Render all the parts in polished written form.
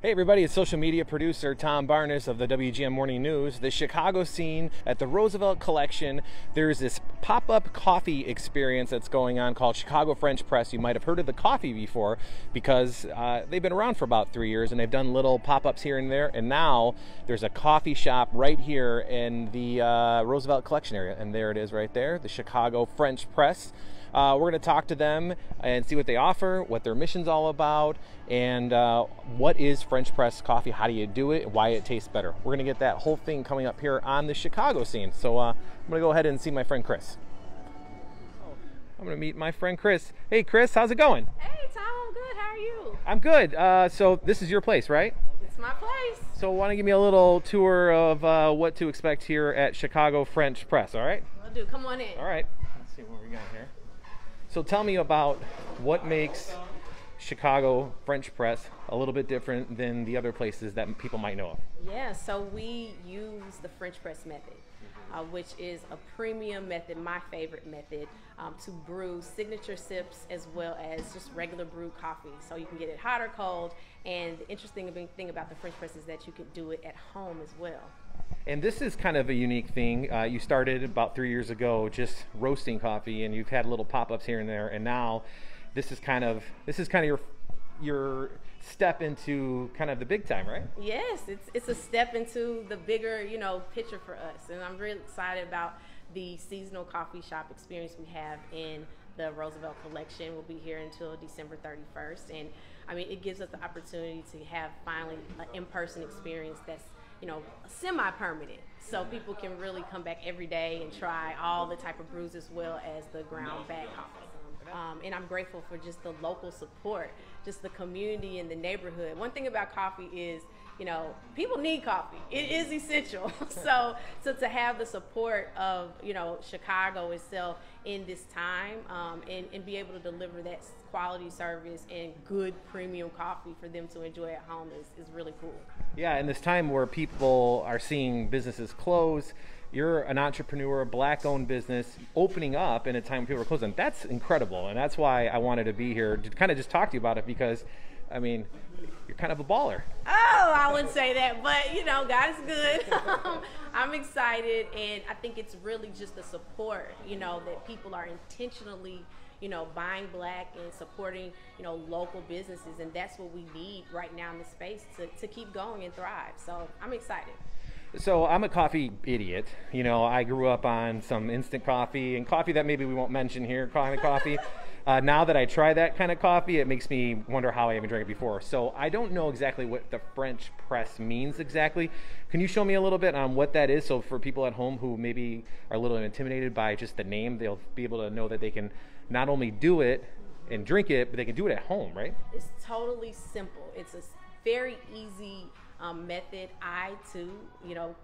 Hey everybody, it's social media producer Tom Barnes of the WGM Morning News. The Chicago scene at the Roosevelt Collection. There's this pop-up coffee experience that's going on called Chicago French Press. You might have heard of the coffee before because they've been around for about 3 years and they've done little pop-ups here and there. And now there's a coffee shop right here in the Roosevelt Collection area. And there it is right there, the Chicago French Press. We're going to talk to them and see what they offer, what their mission's all about, and what is French press coffee, how do you do it, why it tastes better. We're going to get that whole thing coming up here on the Chicago scene. So I'm going to go ahead and see my friend Chris. I'm going to meet my friend Chris. Hey Chris, how's it going? Hey Tom, I'm good. How are you? I'm good. So this is your place, right? It's my place. So why don't you give me a little tour of what to expect here at Chicago French Press, all right? Will do. Come on in. All right. Let's see what we got here. So tell me about what makes Chicago French Press a little bit different than the other places that people might know of. Yeah, so we use the French press method, which is a premium method, my favorite method, to brew signature sips as well as just regular brew coffee. So you can get it hot or cold, and the interesting thing about the French press is that you can do it at home as well. And this is kind of a unique thing. You started about 3 years ago just roasting coffee, and you've had little pop-ups here and there, and now this is kind of your step into kind of the big time, right? Yes, it's a step into the bigger, picture for us, and I'm really excited about the seasonal coffee shop experience we have in the Roosevelt Collection. We'll be here until December 31st, and I mean, it gives us the opportunity to have finally an in-person experience that's semi-permanent, so people can really come back every day and try all the type of brews as well as the ground bag coffee. And I'm grateful for just the local support, just the community and the neighborhood. One thing about coffee is, people need coffee. It is essential. So to have the support of, Chicago itself in this time, and be able to deliver that quality service and good premium coffee for them to enjoy at home is really cool. Yeah, in this time where people are seeing businesses close, you're an entrepreneur, black-owned business, opening up in a time when people are closing. That's incredible, and that's why I wanted to be here to kind of just talk to you about it because, I mean, you're kind of a baller. Oh, I wouldn't say that, but God is good. I'm excited, and I think it's really just the support, that people are intentionally, buying black and supporting, local businesses, and that's what we need right now in the space to keep going and thrive. So I'm excited. So I'm a coffee idiot. I grew up on some instant coffee and coffee that maybe we won't mention here, kind of coffee. Now that I try that kind of coffee, it makes me wonder how I even drank it before. So I don't know exactly what the French press means exactly. Can you show me a little bit on what that is? So for people at home who maybe are a little intimidated by just the name, they'll be able to know that they can not only do it and drink it, but they can do it at home, right? It's totally simple. It's a very easy method. I too,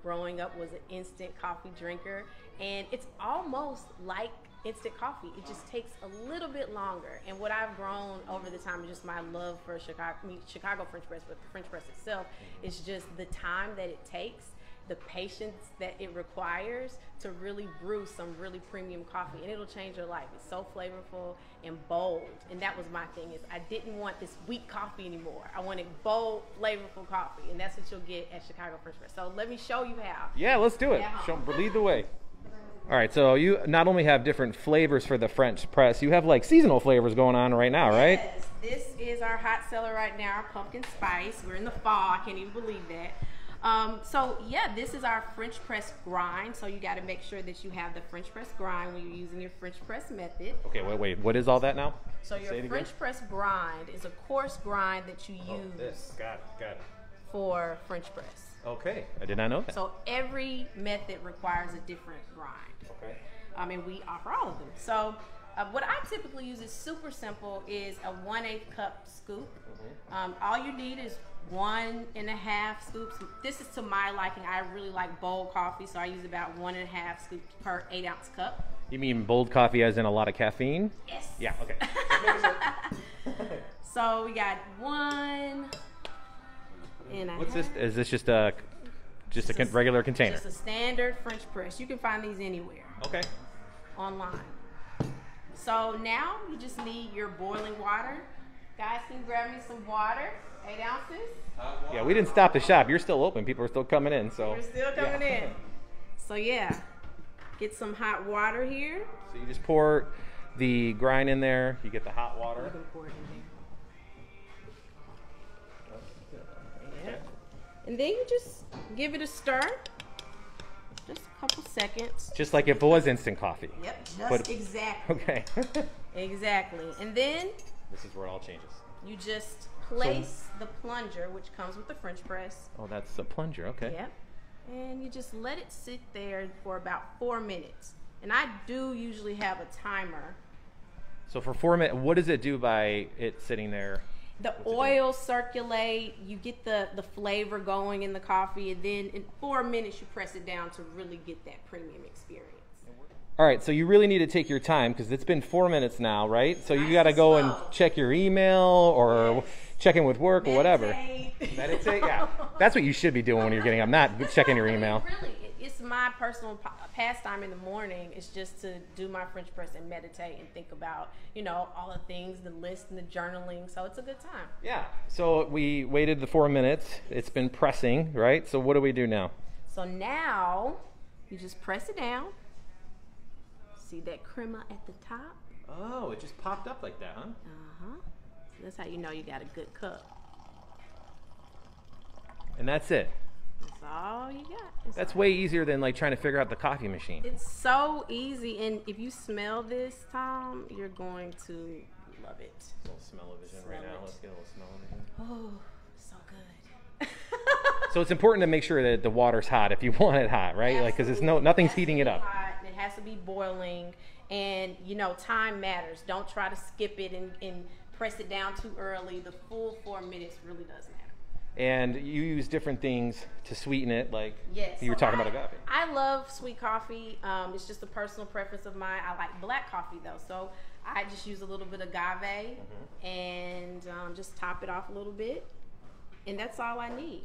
growing up was an instant coffee drinker, and it's almost like instant coffee. It just takes a little bit longer. And what I've grown over the time is just my love for Chicago French press, but the French press itself is just the time that it takes, the patience that it requires to really brew some really premium coffee, and it'll change your life. It's so flavorful and bold, and that was my thing, is I didn't want this weak coffee anymore. I wanted bold, flavorful coffee, and that's what you'll get at Chicago French Press. So let me show you how. Yeah, let's do it. Lead the way. All right, so you not only have different flavors for the French press, you have like seasonal flavors going on right now, right? Yes, this is our hot seller right now, our pumpkin spice. We're in the fall, I can't even believe that. So yeah, this is our French press grind. So you got to make sure that you have the French press grind when you're using your French press method. Okay, wait. What is all that now? So your French press grind is a coarse grind that you use. This. Got it. For French press. Okay, I did not know that. So every method requires a different grind. Okay. And we offer all of them. So what I typically use is super simple. Is a 1/8 cup scoop. All you need is 1.5 scoops. This is to my liking. I really like bold coffee, so I use about 1.5 scoops per 8-ounce cup. You mean bold coffee as in a lot of caffeine? Yes. Yeah, okay. So we got 1.5. What's this? Is this just a regular container? Just a standard French press. You can find these anywhere. Okay. Online. So now you just need your boiling water. Guys, can you grab me some water? 8 ounces. Yeah, we didn't stop the shop. You're still open. People are still coming in. So we're still coming in. So yeah, get some hot water here. So you just pour the grind in there. You get the hot water. You can pour it in there. Yeah. And then you just give it a stir. Just a couple seconds. Just like if it was instant coffee. Yep, just exactly. Okay. Exactly. And then this is where it all changes. You just place the plunger, which comes with the French press. Oh, that's the plunger, okay. Yep. And you just let it sit there for about 4 minutes. And I do usually have a timer. So for 4 minutes, what does it do by it sitting there? The oil circulate, you get the flavor going in the coffee, and then in 4 minutes you press it down to really get that premium experience. All right, so you really need to take your time because it's been 4 minutes now, right? So you got to go and check your email or check in with work or whatever. Meditate, yeah. That's what you should be doing when you're getting up, not checking your email. Really, it's my personal pastime in the morning. It's just to do my French press and meditate and think about, you know, all the things, the list and the journaling. So it's a good time. Yeah. So we waited the 4 minutes. It's been pressing, right? So what do we do now? So now you just press it down. See that crema at the top? Oh, it just popped up like that, huh? Uh-huh. So that's how you know you got a good cup. And that's it. That's all you got. That's way easier than like trying to figure out the coffee machine. It's so easy, and if you smell this, Tom, you're going to love it. A little smell-o-vision right now. Let's get a little smell-o-vision. Oh, so good. So it's important to make sure that the water's hot if you want it hot, right? Absolutely. Like, because it's nothing's heating it up. Hot. It has to be boiling, and you know, time matters. Don't try to skip it and press it down too early. The full 4 minutes really does matter. And you use different things to sweeten it, like you were talking about agave. I love sweet coffee. It's just a personal preference of mine. I like black coffee though, so I just use a little bit of agave and just top it off a little bit, and that's all I need.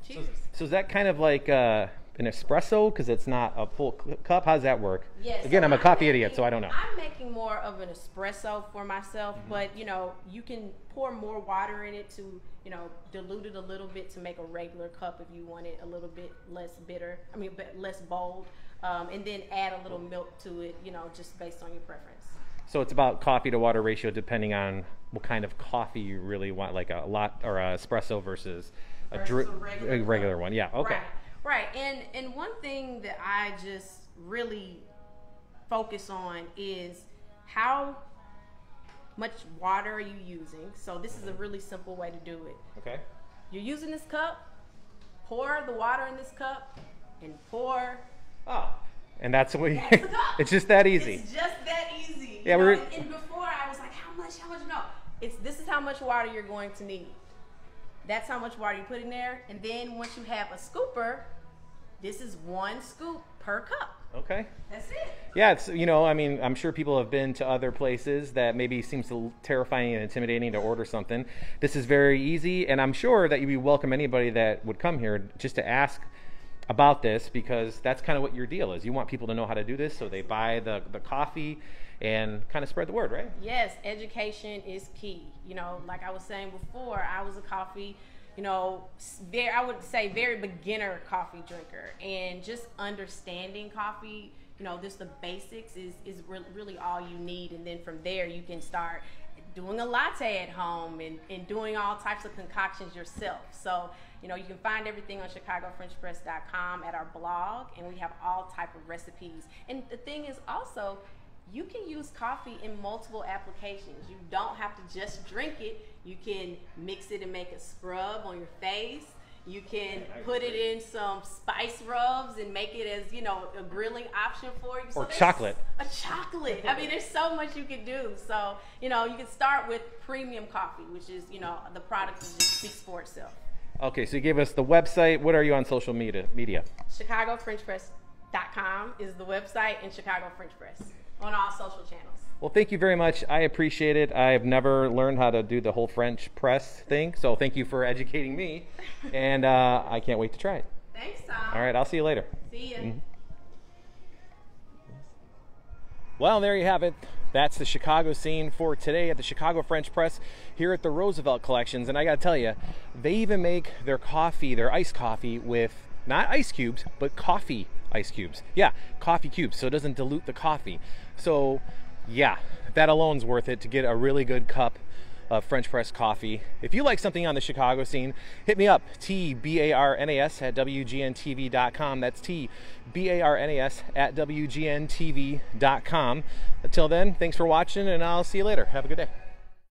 Cheers. So is that kind of like an espresso because it's not a full cup? How does that work? Yes. Again, I'm a coffee idiot, so I don't know. I'm making more of an espresso for myself, but you know, you can pour more water in it to, you know, dilute it a little bit to make a regular cup if you want it a little bit less bitter. I mean, less bold, and then add a little milk to it, you know, just based on your preference. So it's about coffee to water ratio depending on what kind of coffee you really want, like a lot or a espresso versus a regular one. Yeah. Okay. Right. And one thing that I just really focus on is how much water are you using. So this is a really simple way to do it. Okay. You're using this cup, pour the water in this cup, and pour. Oh. And that's what it's just that easy. It's just that easy. Yeah, and before I was like, how much? No. This is how much water you're going to need. That's how much water you put in there. And then once you have a scooper, this is 1 scoop per cup. Okay. That's it. Yeah, it's, you know, I mean, I'm sure people have been to other places that maybe seems terrifying and intimidating to order something. This is very easy, and I'm sure that you'd welcome anybody that would come here just to ask about this, because that's kind of what your deal is. You want people to know how to do this, so they buy the coffee and kind of spread the word, right? Yes, education is key. You know, like I was saying before, I was a coffee, you know, I would say very beginner coffee drinker, and just understanding coffee, you know, just the basics is really all you need. And then from there you can start doing a latte at home and doing all types of concoctions yourself. So, you know, you can find everything on ChicagoFrenchPress.com at our blog, and we have all type of recipes. And the thing is also, you can use coffee in multiple applications. You don't have to just drink it. You can mix it and make a scrub on your face. You can put it in some spice rubs and make it as, you know, a grilling option for you. Or chocolate. A chocolate. I mean, there's so much you can do. So, you know, you can start with premium coffee, which is, you know, the product just speaks for itself. Okay, so you gave us the website. What are you on social media? ChicagoFrenchPress.com is the website, and Chicago French Press on all social channels. Well, thank you very much. I appreciate it. I've never learned how to do the whole French press thing, so thank you for educating me, and I can't wait to try it. Thanks, Tom. All right, I'll see you later. See ya. Well, there you have it. That's the Chicago scene for today at the Chicago French Press here at the Roosevelt Collections. And I gotta tell you, they even make their coffee, their iced coffee, with not ice cubes, but coffee ice cubes. Yeah, coffee cubes, so it doesn't dilute the coffee. So yeah, that alone's worth it to get a really good cup of French press coffee. If you like something on the Chicago scene, hit me up, TBARNAS at WGNTV.com. That's TBARNAS at WGNTV.com. Until then, thanks for watching, and I'll see you later. Have a good day.